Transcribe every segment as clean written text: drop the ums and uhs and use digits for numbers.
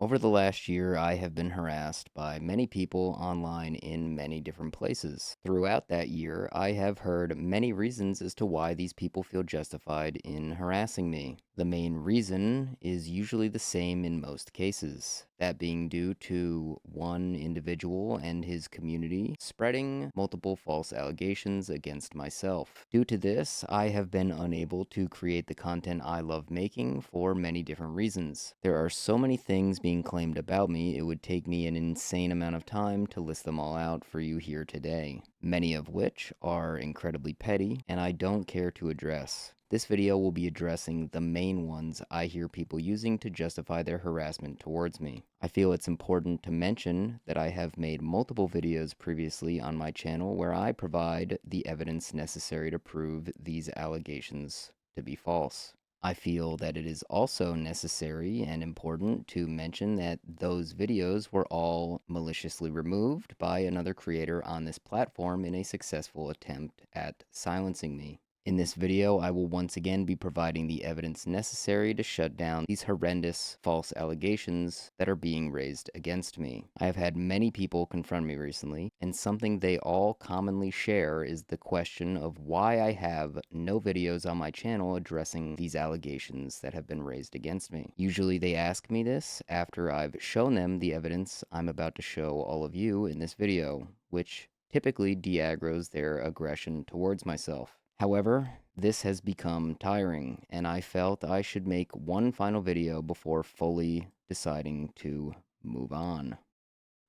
Over the last year, I have been harassed by many people online in many different places. Throughout that year, I have heard many reasons as to why these people feel justified in harassing me. The main reason is usually the same in most cases, that being due to one individual and his community spreading multiple false allegations against myself. Due to this, I have been unable to create the content I love making for many different reasons. There are so many things being claimed about me, it would take me an insane amount of time to list them all out for you here today, many of which are incredibly petty and I don't care to address. This video will be addressing the main ones I hear people using to justify their harassment towards me. I feel it's important to mention that I have made multiple videos previously on my channel where I provide the evidence necessary to prove these allegations to be false. I feel that it is also necessary and important to mention that those videos were all maliciously removed by another creator on this platform in a successful attempt at silencing me. In this video, I will once again be providing the evidence necessary to shut down these horrendous false allegations that are being raised against me. I have had many people confront me recently, and something they all commonly share is the question of why I have no videos on my channel addressing these allegations that have been raised against me. Usually they ask me this after I've shown them the evidence I'm about to show all of you in this video, which typically de-aggroes their aggression towards myself. However, this has become tiring, and I felt I should make one final video before fully deciding to move on.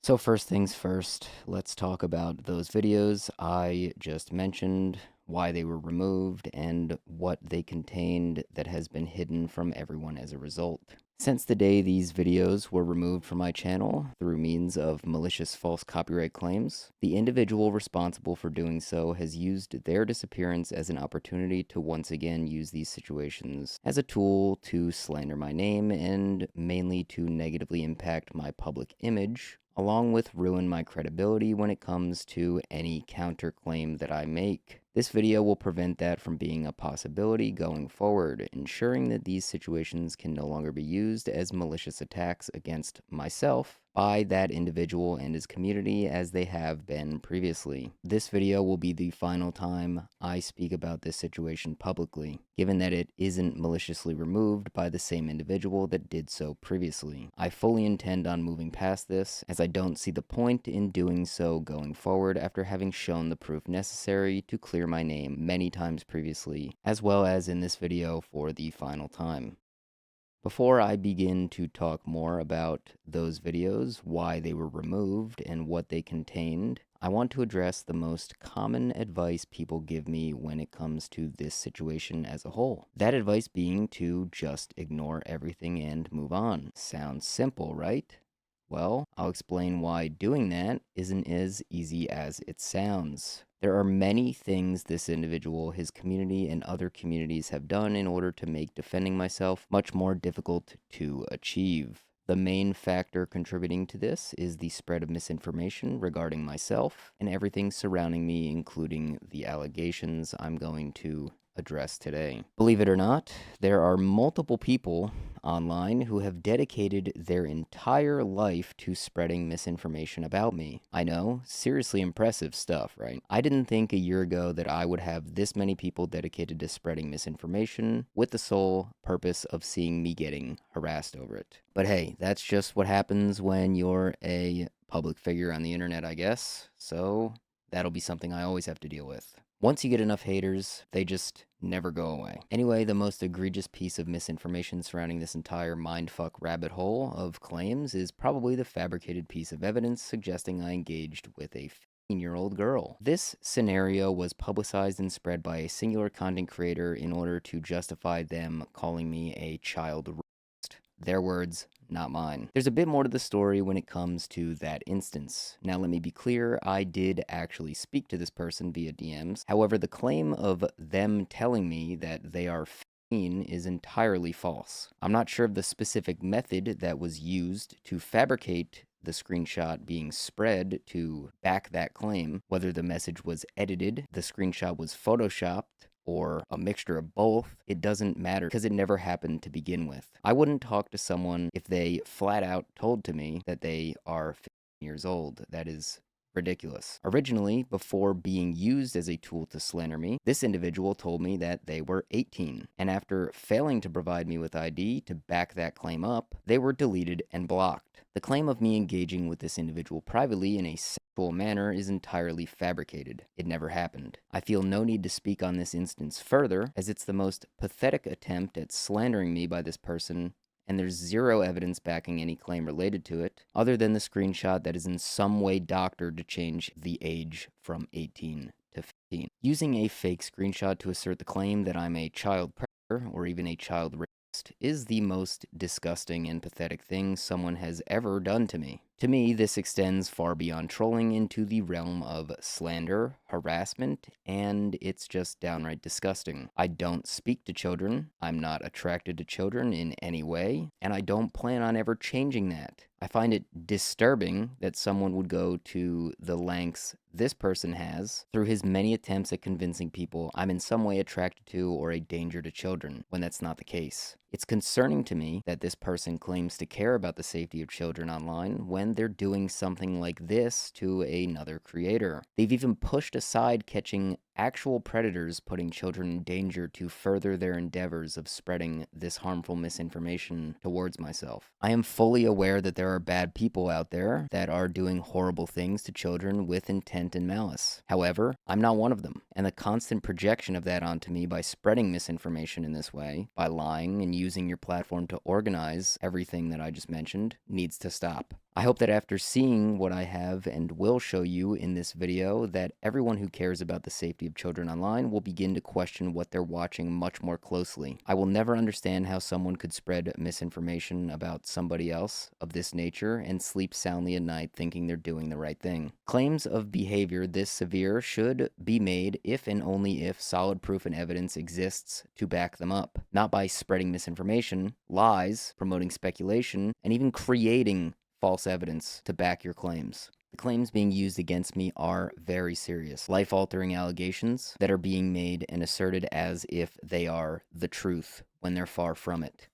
So first things first, let's talk about those videos I just mentioned, why they were removed, and what they contained that has been hidden from everyone as a result. Since the day these videos were removed from my channel through means of malicious false copyright claims, the individual responsible for doing so has used their disappearance as an opportunity to once again use these situations as a tool to slander my name and mainly to negatively impact my public image, along with ruin my credibility when it comes to any counterclaim that I make. This video will prevent that from being a possibility going forward, ensuring that these situations can no longer be used as malicious attacks against myself by that individual and his community as they have been previously. This video will be the final time I speak about this situation publicly, given that it isn't maliciously removed by the same individual that did so previously. I fully intend on moving past this, as I don't see the point in doing so going forward after having shown the proof necessary to clear my name many times previously, as well as in this video for the final time. Before I begin to talk more about those videos, why they were removed, and what they contained, I want to address the most common advice people give me when it comes to this situation as a whole. That advice being to just ignore everything and move on. Sounds simple, right? Well, I'll explain why doing that isn't as easy as it sounds. There are many things this individual, his community, and other communities have done in order to make defending myself much more difficult to achieve. The main factor contributing to this is the spread of misinformation regarding myself and everything surrounding me, including the allegations I'm going to address today. Believe it or not, there are multiple people online who have dedicated their entire life to spreading misinformation about me. I know, seriously impressive stuff, right? I didn't think a year ago that I would have this many people dedicated to spreading misinformation with the sole purpose of seeing me getting harassed over it. But hey, that's just what happens when you're a public figure on the internet, I guess. So that'll be something I always have to deal with. Once you get enough haters, they just never go away. Anyway, the most egregious piece of misinformation surrounding this entire mindfuck rabbit hole of claims is probably the fabricated piece of evidence suggesting I engaged with a 15-year-old girl. This scenario was publicized and spread by a singular content creator in order to justify them calling me a child rapist. Their words, not mine. There's a bit more to the story when it comes to that instance. Now let me be clear, I did actually speak to this person via DMs. However, the claim of them telling me that they are 15 is entirely false. I'm not sure of the specific method that was used to fabricate the screenshot being spread to back that claim, whether the message was edited, the screenshot was photoshopped, or a mixture of both, it doesn't matter because it never happened to begin with. I wouldn't talk to someone if they flat out told to me that they are 15 years old. That is ridiculous. Originally, before being used as a tool to slander me, this individual told me that they were 18, and after failing to provide me with ID to back that claim up, they were deleted and blocked. The claim of me engaging with this individual privately in a sexual manner is entirely fabricated. It never happened. I feel no need to speak on this instance further, as it's the most pathetic attempt at slandering me by this person, and there's zero evidence backing any claim related to it, other than the screenshot that is in some way doctored to change the age from 18 to 15. Using a fake screenshot to assert the claim that I'm a child predator or even a child rapist is the most disgusting and pathetic thing someone has ever done to me. To me, this extends far beyond trolling into the realm of slander, harassment, and it's just downright disgusting. I don't speak to children, I'm not attracted to children in any way, and I don't plan on ever changing that. I find it disturbing that someone would go to the lengths this person has through his many attempts at convincing people I'm in some way attracted to or a danger to children, when that's not the case. It's concerning to me that this person claims to care about the safety of children online when they're doing something like this to another creator. They've even pushed aside catching actual predators putting children in danger to further their endeavors of spreading this harmful misinformation towards myself. I am fully aware that there are bad people out there that are doing horrible things to children with intent and malice. However, I'm not one of them, and the constant projection of that onto me by spreading misinformation in this way, by lying and using your platform to organize everything that I just mentioned, needs to stop. I hope that after seeing what I have and will show you in this video, that everyone who cares about the safety of children online will begin to question what they're watching much more closely. I will never understand how someone could spread misinformation about somebody else of this nature and sleep soundly at night thinking they're doing the right thing. Claims of behavior this severe should be made if and only if solid proof and evidence exists to back them up, not by spreading misinformation, lies, promoting speculation, and even creating false evidence to back your claims. The claims being used against me are very serious, life-altering allegations that are being made and asserted as if they are the truth when they're far from it.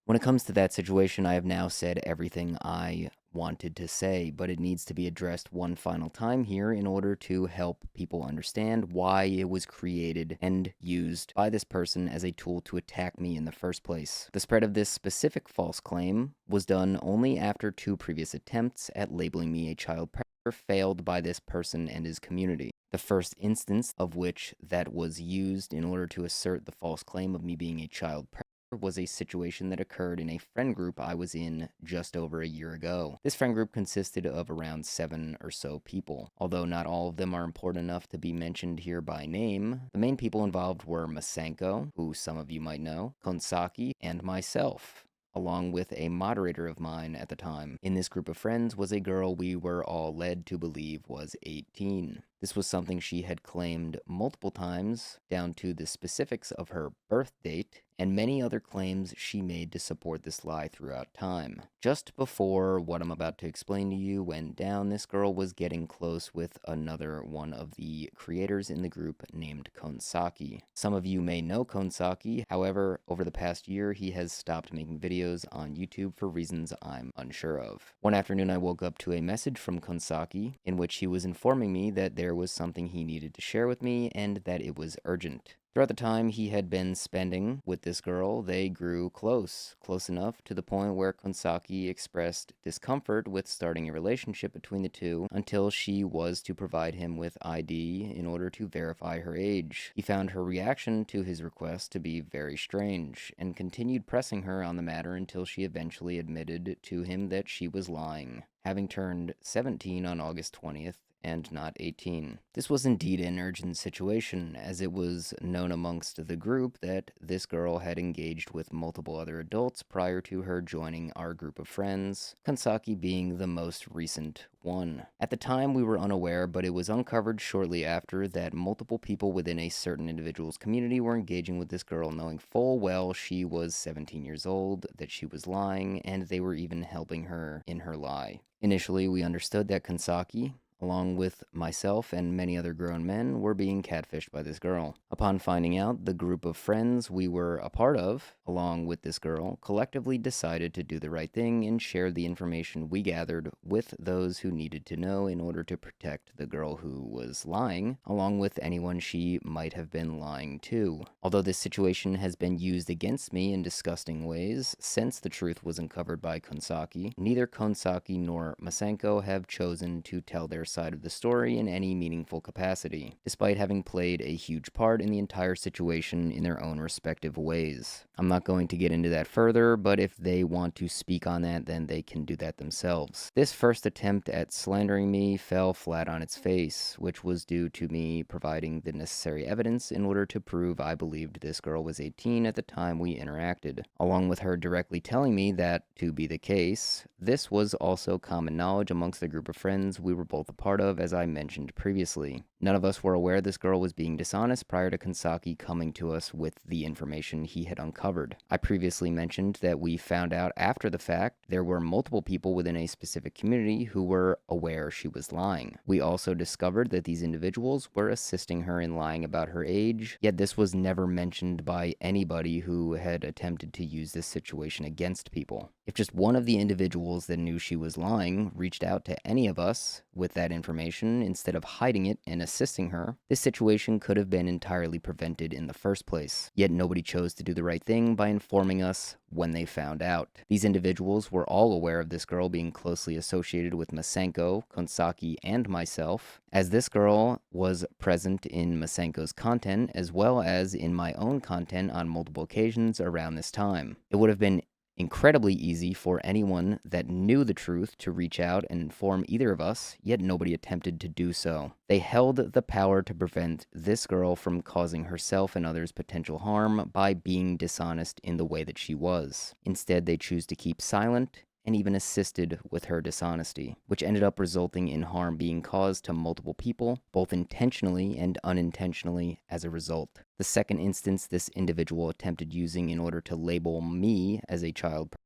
When it comes to that situation, I have now said everything I wanted to say, but it needs to be addressed one final time here in order to help people understand why it was created and used by this person as a tool to attack me in the first place. The spread of this specific false claim was done only after 2 previous attempts at labeling me a child predator failed by this person and his community. The first instance of which that was used in order to assert the false claim of me being a child predator was a situation that occurred in a friend group I was in just over a year ago. This friend group consisted of around 7 or so people. Although not all of them are important enough to be mentioned here by name, the main people involved were Masenko, who some of you might know, Konsaki, and myself, along with a moderator of mine at the time. In this group of friends was a girl we were all led to believe was 18. This was something she had claimed multiple times, down to the specifics of her birth date, and many other claims she made to support this lie throughout time. Just before what I'm about to explain to you went down, this girl was getting close with another one of the creators in the group named Konsaki. Some of you may know Konsaki, however, over the past year he has stopped making videos on YouTube for reasons I'm unsure of. One afternoon I woke up to a message from Konsaki in which he was informing me that there was something he needed to share with me and that it was urgent. Throughout the time he had been spending with this girl, they grew close enough to the point where Konsaki expressed discomfort with starting a relationship between the two until she was to provide him with ID in order to verify her age. He found her reaction to his request to be very strange and continued pressing her on the matter until she eventually admitted to him that she was lying, having turned 17 on August 20th and not 18. This was indeed an urgent situation, as it was known amongst the group that this girl had engaged with multiple other adults prior to her joining our group of friends, Konsaki being the most recent one. At the time, we were unaware, but it was uncovered shortly after that multiple people within a certain individual's community were engaging with this girl, knowing full well she was 17 years old, that she was lying, and they were even helping her in her lie. Initially, we understood that Konsaki, along with myself and many other grown men, were being catfished by this girl. Upon finding out, the group of friends we were a part of, along with this girl, collectively decided to do the right thing and share the information we gathered with those who needed to know in order to protect the girl who was lying, along with anyone she might have been lying to. Although this situation has been used against me in disgusting ways since the truth was uncovered by Konsaki, neither Konsaki nor Masenko have chosen to tell their side of the story in any meaningful capacity, despite having played a huge part in the entire situation in their own respective ways. I'm not going to get into that further, but if they want to speak on that, then they can do that themselves. This first attempt at slandering me fell flat on its face, which was due to me providing the necessary evidence in order to prove I believed this girl was 18 at the time we interacted, along with her directly telling me that, to be the case, this was also common knowledge amongst the group of friends we were both a part of, as I mentioned previously. None of us were aware this girl was being dishonest prior to Konsaki coming to us with the information he had uncovered. I previously mentioned that we found out after the fact there were multiple people within a specific community who were aware she was lying. We also discovered that these individuals were assisting her in lying about her age, yet this was never mentioned by anybody who had attempted to use this situation against people. If just one of the individuals that knew she was lying reached out to any of us with that information instead of hiding it and assisting her, this situation could have been entirely prevented in the first place. Yet nobody chose to do the right thing by informing us when they found out. These individuals were all aware of this girl being closely associated with Masenko, Konsaki, and myself, as this girl was present in Masenko's content as well as in my own content on multiple occasions around this time. It would have been incredibly easy for anyone that knew the truth to reach out and inform either of us, yet nobody attempted to do so. They held the power to prevent this girl from causing herself and others potential harm by being dishonest in the way that she was. Instead, they choose to keep silent and even assisted with her dishonesty, which ended up resulting in harm being caused to multiple people, both intentionally and unintentionally as a result. The second instance this individual attempted using in order to label me as a child predator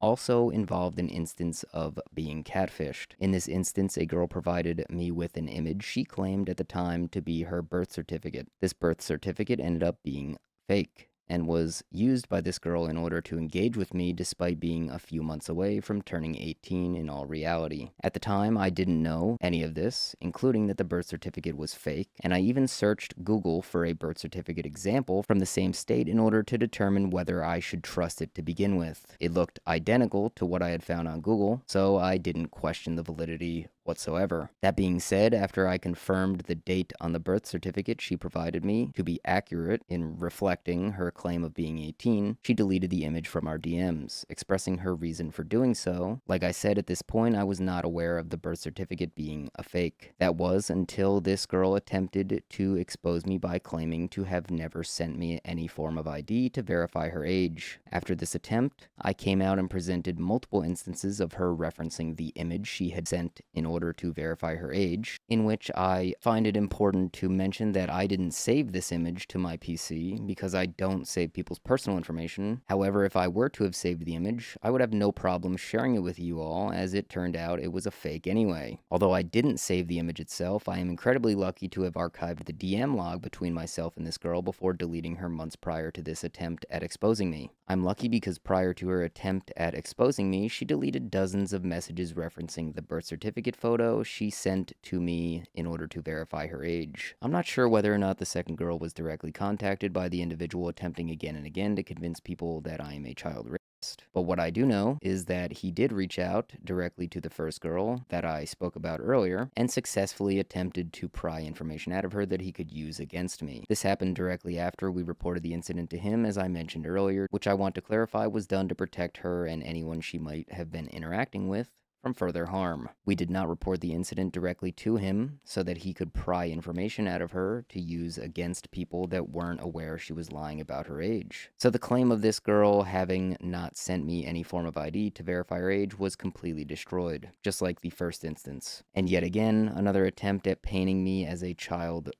also involved an instance of being catfished. In this instance, a girl provided me with an image she claimed at the time to be her birth certificate. This birth certificate ended up being fake and was used by this girl in order to engage with me despite being a few months away from turning 18 in all reality. At the time, I didn't know any of this, including that the birth certificate was fake, and I even searched Google for a birth certificate example from the same state in order to determine whether I should trust it to begin with. It looked identical to what I had found on Google, so I didn't question the validity whatsoever. That being said, after I confirmed the date on the birth certificate she provided me to be accurate in reflecting her claim of being 18, she deleted the image from our DMs, expressing her reason for doing so. Like I said, at this point, I was not aware of the birth certificate being a fake. That was until this girl attempted to expose me by claiming to have never sent me any form of ID to verify her age. After this attempt, I came out and presented multiple instances of her referencing the image she had sent in order to verify her age, in which I find it important to mention that I didn't save this image to my PC because I don't save people's personal information. However, if I were to have saved the image, I would have no problem sharing it with you all, as it turned out it was a fake anyway. Although I didn't save the image itself, I am incredibly lucky to have archived the DM log between myself and this girl before deleting her months prior to this attempt at exposing me. I'm lucky because prior to her attempt at exposing me, she deleted dozens of messages referencing the birth certificate photo she sent to me in order to verify her age. I'm not sure whether or not the second girl was directly contacted by the individual attempting again and again to convince people that I am a child rapist. But what I do know is that he did reach out directly to the first girl that I spoke about earlier and successfully attempted to pry information out of her that he could use against me. This happened directly after we reported the incident to him, as I mentioned earlier, which I want to clarify was done to protect her and anyone she might have been interacting with from further harm. We did not report the incident directly to him so that he could pry information out of her to use against people that weren't aware she was lying about her age. So the claim of this girl having not sent me any form of ID to verify her age was completely destroyed, just like the first instance. And yet again, another attempt at painting me as a child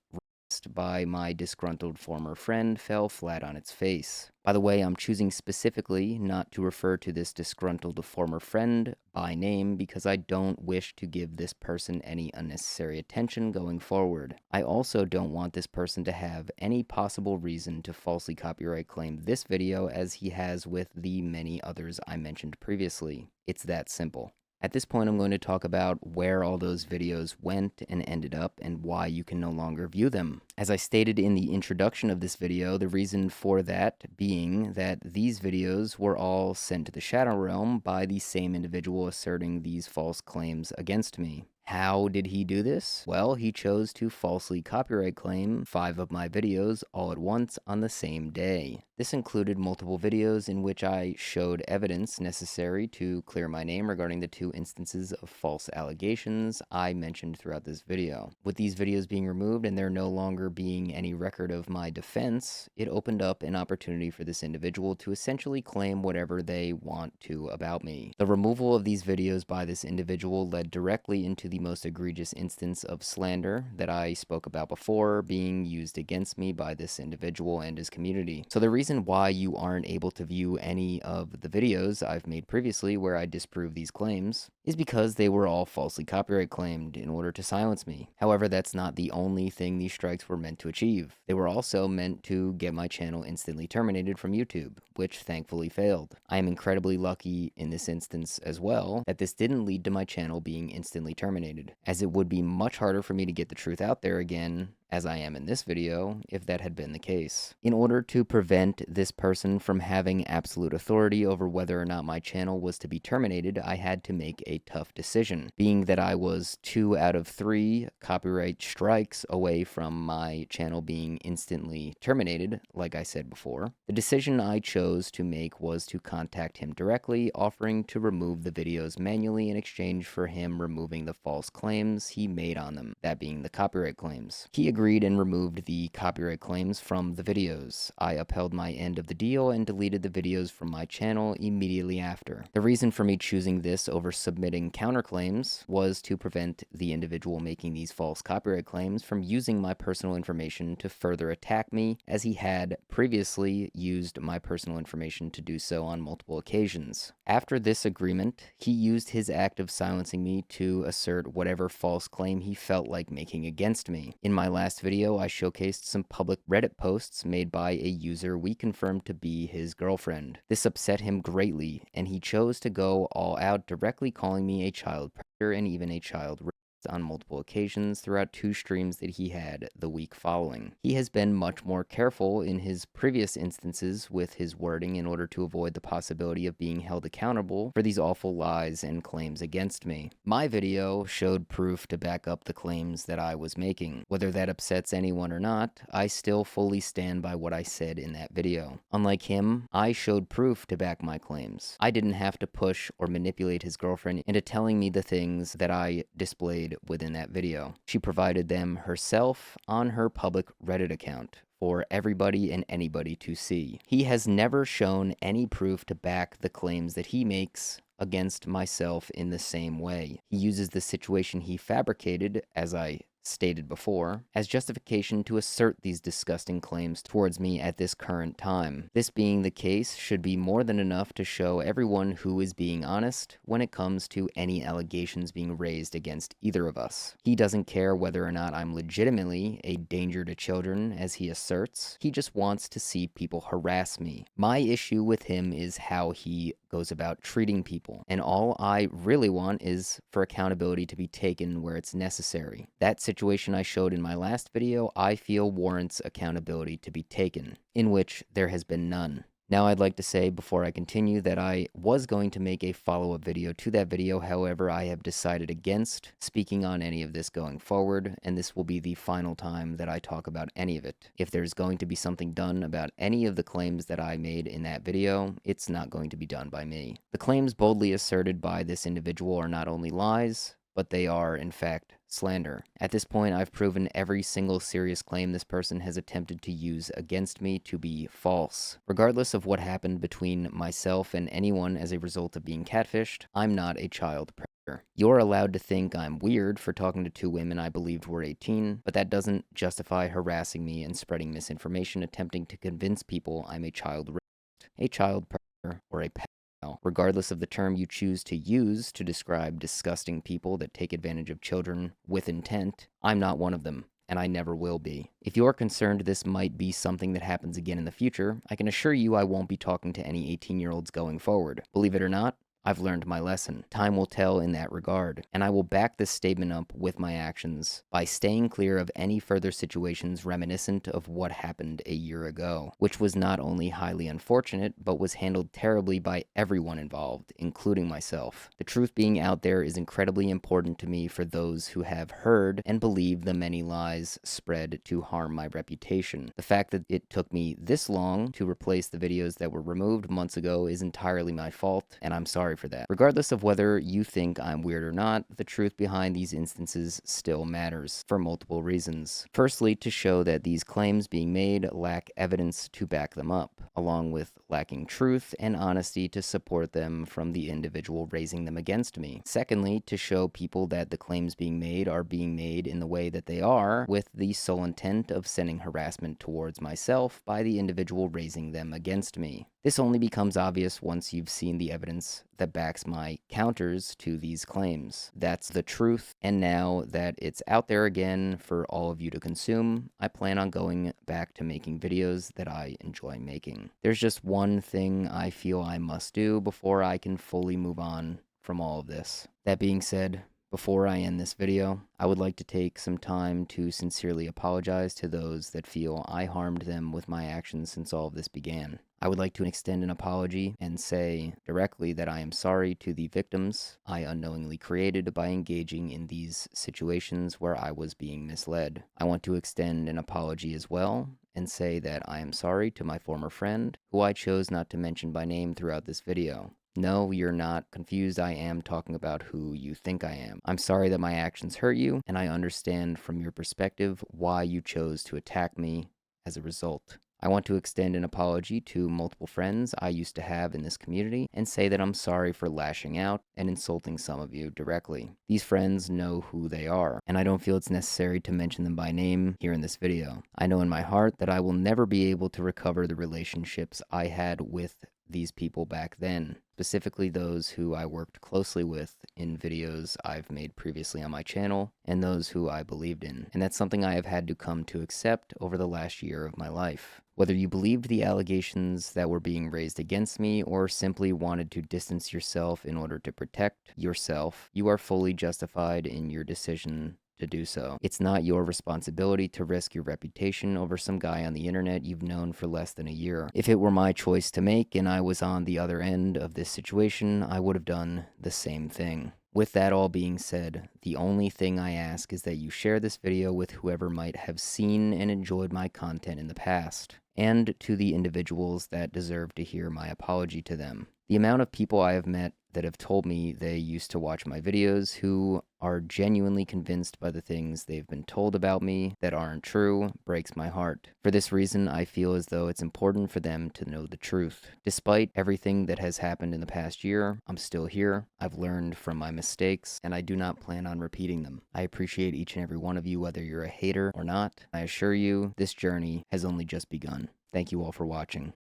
harassed by my disgruntled former friend fell flat on its face. By the way, I'm choosing specifically not to refer to this disgruntled former friend by name because I don't wish to give this person any unnecessary attention going forward. I also don't want this person to have any possible reason to falsely copyright claim this video as he has with the many others I mentioned previously. It's that simple. At this point, I'm going to talk about where all those videos went and ended up and why you can no longer view them. As I stated in the introduction of this video, the reason for that being that these videos were all sent to the Shadow Realm by the same individual asserting these false claims against me. How did he do this? Well, he chose to falsely copyright claim 5 of my videos all at once on the same day. This included multiple videos in which I showed evidence necessary to clear my name regarding the 2 instances of false allegations I mentioned throughout this video. With these videos being removed and there no longer being any record of my defense, it opened up an opportunity for this individual to essentially claim whatever they want to about me. The removal of these videos by this individual led directly into the most egregious instance of slander that I spoke about before being used against me by this individual and his community. So the reason why you aren't able to view any of the videos I've made previously where I disprove these claims is because they were all falsely copyright claimed in order to silence me. However, that's not the only thing these strikes were meant to achieve. They were also meant to get my channel instantly terminated from YouTube, which thankfully failed. I am incredibly lucky in this instance as well that this didn't lead to my channel being instantly terminated, as it would be much harder for me to get the truth out there again as I am in this video, if that had been the case. In order to prevent this person from having absolute authority over whether or not my channel was to be terminated, I had to make a tough decision. Being that I was 2 out of 3 copyright strikes away from my channel being instantly terminated, like I said before, the decision I chose to make was to contact him directly, offering to remove the videos manually in exchange for him removing the false claims he made on them, that being the copyright claims. He agreed and removed the copyright claims from the videos. I upheld my end of the deal and deleted the videos from my channel immediately after. The reason for me choosing this over submitting counterclaims was to prevent the individual making these false copyright claims from using my personal information to further attack me, as he had previously used my personal information to do so on multiple occasions. After this agreement, he used his act of silencing me to assert whatever false claim he felt like making against me. In my last video, I showcased some public Reddit posts made by a user we confirmed to be his girlfriend. This upset him greatly, and he chose to go all out, directly calling me a child predator and even a child rapist on multiple occasions throughout 2 streams that he had the week following. He has been much more careful in his previous instances with his wording in order to avoid the possibility of being held accountable for these awful lies and claims against me. My video showed proof to back up the claims that I was making. Whether that upsets anyone or not, I still fully stand by what I said in that video. Unlike him, I showed proof to back my claims. I didn't have to push or manipulate his girlfriend into telling me the things that I displayed within that video. She provided them herself on her public Reddit account for everybody and anybody to see. He has never shown any proof to back the claims that he makes against myself in the same way. He uses the situation he fabricated, as I stated before, as justification to assert these disgusting claims towards me at this current time. This being the case should be more than enough to show everyone who is being honest when it comes to any allegations being raised against either of us. He doesn't care whether or not I'm legitimately a danger to children, as he asserts. He just wants to see people harass me. My issue with him is how he goes about treating people, and all I really want is for accountability to be taken where it's necessary. That situation I showed in my last video, I feel warrants accountability to be taken, in which there has been none. Now I'd like to say before I continue that I was going to make a follow-up video to that video, however I have decided against speaking on any of this going forward, and this will be the final time that I talk about any of it. If there's going to be something done about any of the claims that I made in that video, it's not going to be done by me. The claims boldly asserted by this individual are not only lies, but they are, in fact, slander. At this point, I've proven every single serious claim this person has attempted to use against me to be false. Regardless of what happened between myself and anyone as a result of being catfished, I'm not a child predator. You're allowed to think I'm weird for talking to two women I believed were 18, but that doesn't justify harassing me and spreading misinformation attempting to convince people I'm a child rapist, a child predator, or a pedophile. Regardless of the term you choose to use to describe disgusting people that take advantage of children with intent, I'm not one of them, and I never will be. If you're concerned this might be something that happens again in the future, I can assure you I won't be talking to any 18-year-olds going forward. Believe it or not, I've learned my lesson. Time will tell in that regard, and I will back this statement up with my actions by staying clear of any further situations reminiscent of what happened a year ago, which was not only highly unfortunate, but was handled terribly by everyone involved, including myself. The truth being out there is incredibly important to me for those who have heard and believe the many lies spread to harm my reputation. The fact that it took me this long to replace the videos that were removed months ago is entirely my fault, and I'm sorry for that. Regardless of whether you think I'm weird or not, the truth behind these instances still matters for multiple reasons. Firstly, to show that these claims being made lack evidence to back them up, along with lacking truth and honesty to support them from the individual raising them against me. Secondly, to show people that the claims being made are being made in the way that they are, with the sole intent of sending harassment towards myself by the individual raising them against me. This only becomes obvious once you've seen the evidence that backs my counters to these claims. That's the truth, and now that it's out there again for all of you to consume, I plan on going back to making videos that I enjoy making. There's just one thing I feel I must do before I can fully move on from all of this. That being said, before I end this video, I would like to take some time to sincerely apologize to those that feel I harmed them with my actions since all of this began. I would like to extend an apology and say directly that I am sorry to the victims I unknowingly created by engaging in these situations where I was being misled. I want to extend an apology as well and say that I am sorry to my former friend, who I chose not to mention by name throughout this video. No, you're not confused. I am talking about who you think I am. I'm sorry that my actions hurt you, and I understand from your perspective why you chose to attack me as a result. I want to extend an apology to multiple friends I used to have in this community and say that I'm sorry for lashing out and insulting some of you directly. These friends know who they are, and I don't feel it's necessary to mention them by name here in this video. I know in my heart that I will never be able to recover the relationships I had with these people back then, specifically those who I worked closely with in videos I've made previously on my channel, and those who I believed in. And that's something I have had to come to accept over the last year of my life. Whether you believed the allegations that were being raised against me or simply wanted to distance yourself in order to protect yourself, you are fully justified in your decision to do so. It's not your responsibility to risk your reputation over some guy on the internet you've known for less than a year. If it were my choice to make and I was on the other end of this situation, I would have done the same thing. With that all being said, the only thing I ask is that you share this video with whoever might have seen and enjoyed my content in the past, and to the individuals that deserve to hear my apology to them. The amount of people I have met that have told me they used to watch my videos who are genuinely convinced by the things they've been told about me that aren't true breaks my heart. For this reason, I feel as though it's important for them to know the truth. Despite everything that has happened in the past year, I'm still here. I've learned from my mistakes, and I do not plan on repeating them. I appreciate each and every one of you, whether you're a hater or not. I assure you, this journey has only just begun. Thank you all for watching.